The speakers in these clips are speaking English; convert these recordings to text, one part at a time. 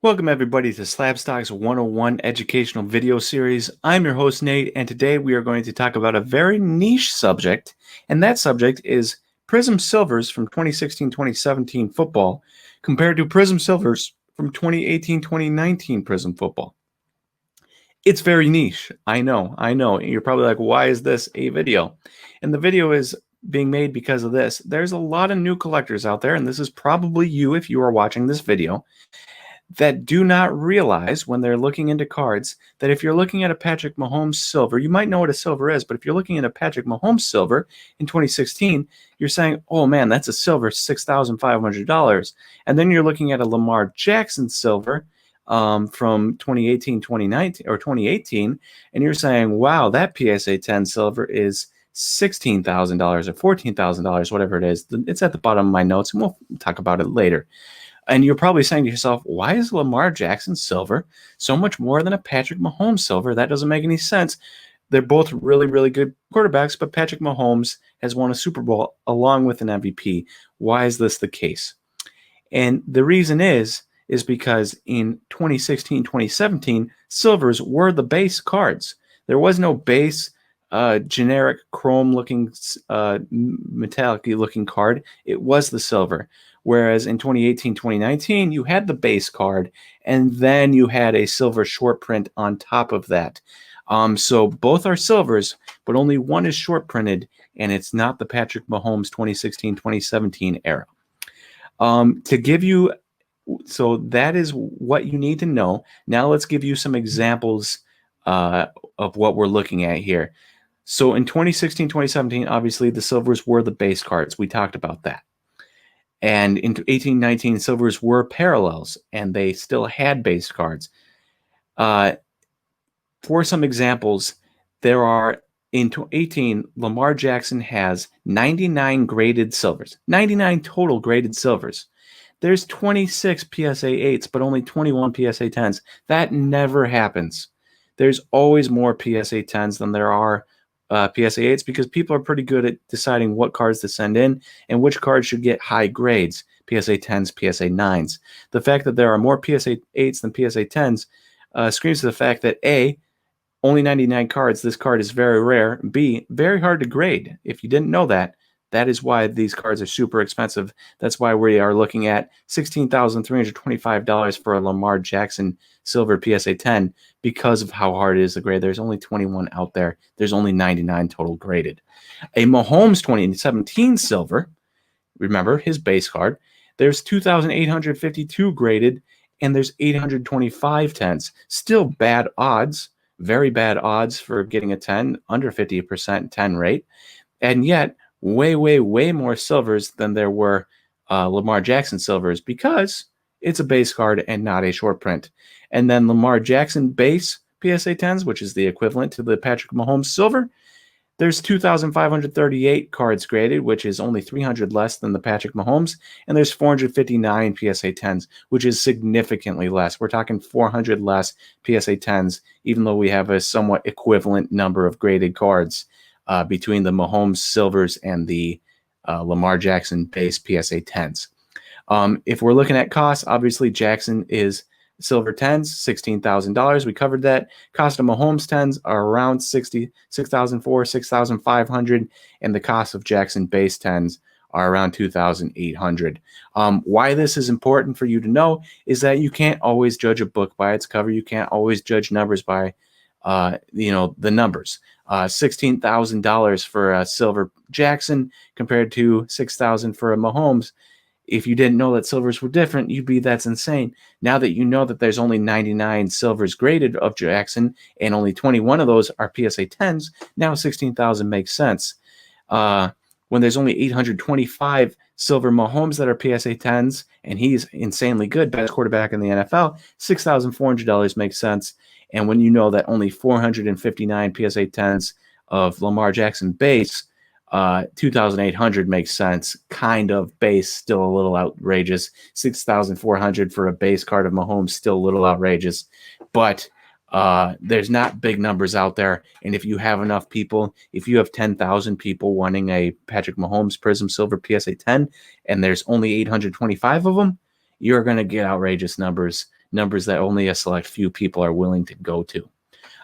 Welcome everybody to SlabStox 101 educational video series. I'm your host Nate, and today we are going to talk about a very niche subject, and that subject is Prizm Silvers from 2016-2017 football compared to Prizm Silvers from 2018-2019 Prizm football. It's very niche. I know. You're probably like, why is this a video? And the video is being made because of this. There's a lot of new collectors out there, and this is probably you if you are watching this video, that do not realize when they're looking into cards that if you're looking at a Patrick Mahomes silver, you might know what a silver is, but if you're looking at a Patrick Mahomes silver in 2016, you're saying, oh man, that's a silver $6,500. And then you're looking at a Lamar Jackson silver from 2018, 2019, or 2018, and you're saying, wow, that PSA 10 silver is $16,000 or $14,000, whatever it is. It's at the bottom of my notes, and we'll talk about it later. And you're probably saying to yourself, why is Lamar Jackson silver so much more than a Patrick Mahomes silver? That doesn't make any sense. They're both really, really good quarterbacks, but Patrick Mahomes has won a Super Bowl along with an MVP. Why is this the case? And the reason is because in 2016, 2017, silvers were the base cards. There was no base generic chrome-looking, metallic-looking card. It was the silver. Whereas in 2018, 2019, you had the base card, and then you had a silver short print on top of that. So both are silvers, but only one is short printed, and it's not the Patrick Mahomes 2016, 2017 era. To give you, so that is what you need to know. Now let's give you some examples of what we're looking at here. So in 2016, 2017, obviously the silvers were the base cards. We talked about that. And in 1819, silvers were parallels, and they still had base cards. For some examples, there are, in 18, Lamar Jackson has 99 graded silvers, 99 total graded silvers. There's 26 PSA 8s, but only 21 PSA 10s. That never happens. There's always more PSA 10s than there are PSA 8s because people are pretty good at deciding what cards to send in and which cards should get high grades, PSA 10s, PSA 9s. The fact that there are more PSA 8s than PSA 10s screams to the fact that A, only 99 cards, this card is very rare. B, very hard to grade. If you didn't know that, that is why these cards are super expensive. That's why we are looking at $16,325 for a Lamar Jackson silver PSA 10 because of how hard it is to grade. There's only 21 out there. There's only 99 total graded. A Mahomes 2017 silver, remember his base card, there's 2,852 graded, and there's 825 10s. Still bad odds, very bad odds for getting a 10, under 50% 10 rate, and yet way, way, way more silvers than there were Lamar Jackson silvers because it's a base card and not a short print. And then Lamar Jackson base PSA 10s, which is the equivalent to the Patrick Mahomes silver, there's 2,538 cards graded, which is only 300 less than the Patrick Mahomes, and there's 459 PSA 10s, which is significantly less. We're talking 400 less PSA 10s, even though we have a somewhat equivalent number of graded cards between the Mahomes silvers and the Lamar Jackson base PSA 10s. If we're looking at costs, obviously Jackson is silver 10s, $16,000. We covered that. Cost of Mahomes 10s are around $6,400, $6,500, and the cost of Jackson base 10s are around $2,800. Why this is important for you to know is that you can't always judge a book by its cover. You can't always judge numbers by the numbers. $16,000 for a silver Jackson compared to $6,000 for a Mahomes. If you didn't know that silvers were different, you'd be, that's insane. Now that you know that there's only 99 silvers graded of Jackson and only 21 of those are PSA 10s, now 16,000 makes sense. When there's only 825 silver Mahomes that are PSA 10s and he's insanely good, best quarterback in the NFL, $6,400 makes sense. And when you know that only 459 PSA 10s of Lamar Jackson base, 2,800 makes sense. Kind of base, still a little outrageous. 6,400 for a base card of Mahomes, still a little outrageous. But there's not big numbers out there. And if you have enough people, if you have 10,000 people wanting a Patrick Mahomes Prizm Silver PSA 10, and there's only 825 of them, you're going to get outrageous numbers. numbers that only a select few people are willing to go to.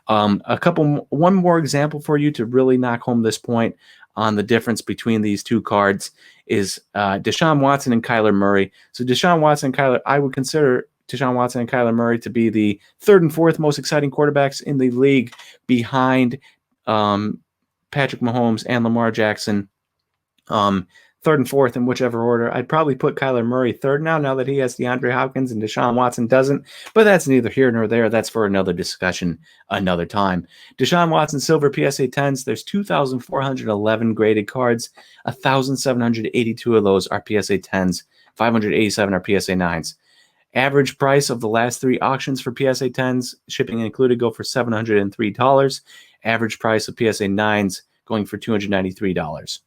One more example for you to really knock home this point on the difference between these two cards is Deshaun Watson and Kyler Murray. So Deshaun Watson and Kyler, I would consider Deshaun Watson and Kyler Murray to be the third and fourth most exciting quarterbacks in the league behind Patrick Mahomes and Lamar Jackson. Third and fourth in whichever order. I'd probably put Kyler Murray third now that he has DeAndre Hopkins and Deshaun Watson doesn't, but that's neither here nor there. That's for another discussion another time. Deshaun Watson Silver PSA 10s, there's 2,411 graded cards. 1,782 of those are PSA 10s. 587 are PSA 9s. Average price of the last 3 auctions for PSA 10s, shipping included, go for $703. Average price of PSA 9s going for $293.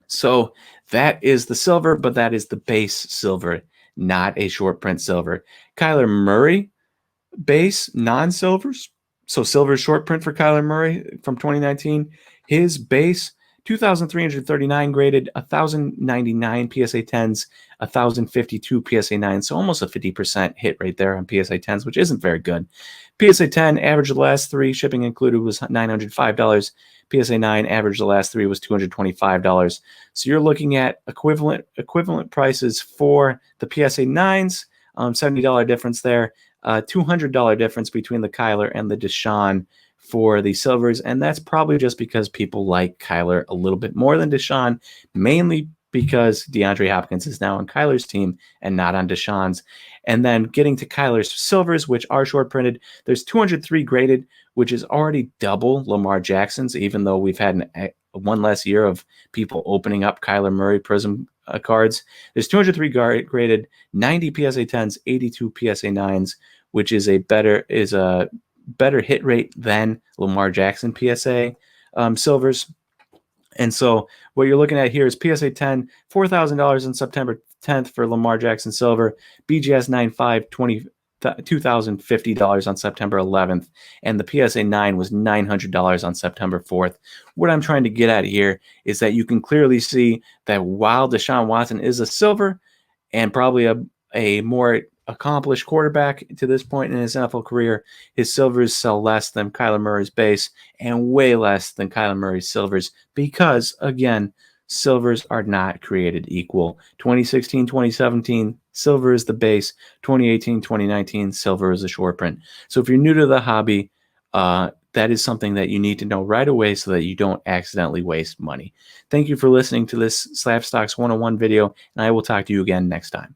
So that is the silver, but that is the base silver, not a short print silver. Kyler Murray base non-silvers. So silver short print for Kyler Murray from 2019. His base 2,339 graded, 1,099 PSA 10s, 1,052 PSA 9s. So almost a 50% hit rate there on PSA 10s, which isn't very good. PSA 10 average of the last 3, shipping included, was $905. PSA 9 average the last 3 was $225. So you're looking at equivalent prices for the PSA 9s, $70 difference there, $200 difference between the Kyler and the Deshaun for the silvers, and that's probably just because people like Kyler a little bit more than Deshaun, mainly because DeAndre Hopkins is now on Kyler's team and not on Deshaun's. And then getting to Kyler's silvers, which are short printed, there's 203 graded, which is already double Lamar Jackson's, even though we've had one less year of people opening up Kyler Murray Prizm cards. There's 203 graded, 90 PSA 10s, 82 PSA 9s, which is a better hit rate than Lamar Jackson PSA silvers. And so what you're looking at here is PSA 10, $4,000 on September 10th for Lamar Jackson silver, BGS 9.5, $2,050 on September 11th, and the PSA 9 was $900 on September 4th. What I'm trying to get at here is that you can clearly see that while Deshaun Watson is a silver and probably a more accomplished quarterback to this point in his NFL career, his silvers sell less than Kyler Murray's base and way less than Kyler Murray's silvers because, again, silvers are not created equal. 2016, 2017, silver is the base. 2018, 2019, silver is a short print. So if you're new to the hobby, that is something that you need to know right away so that you don't accidentally waste money. Thank you for listening to this SlabStox 101 video, and I will talk to you again next time.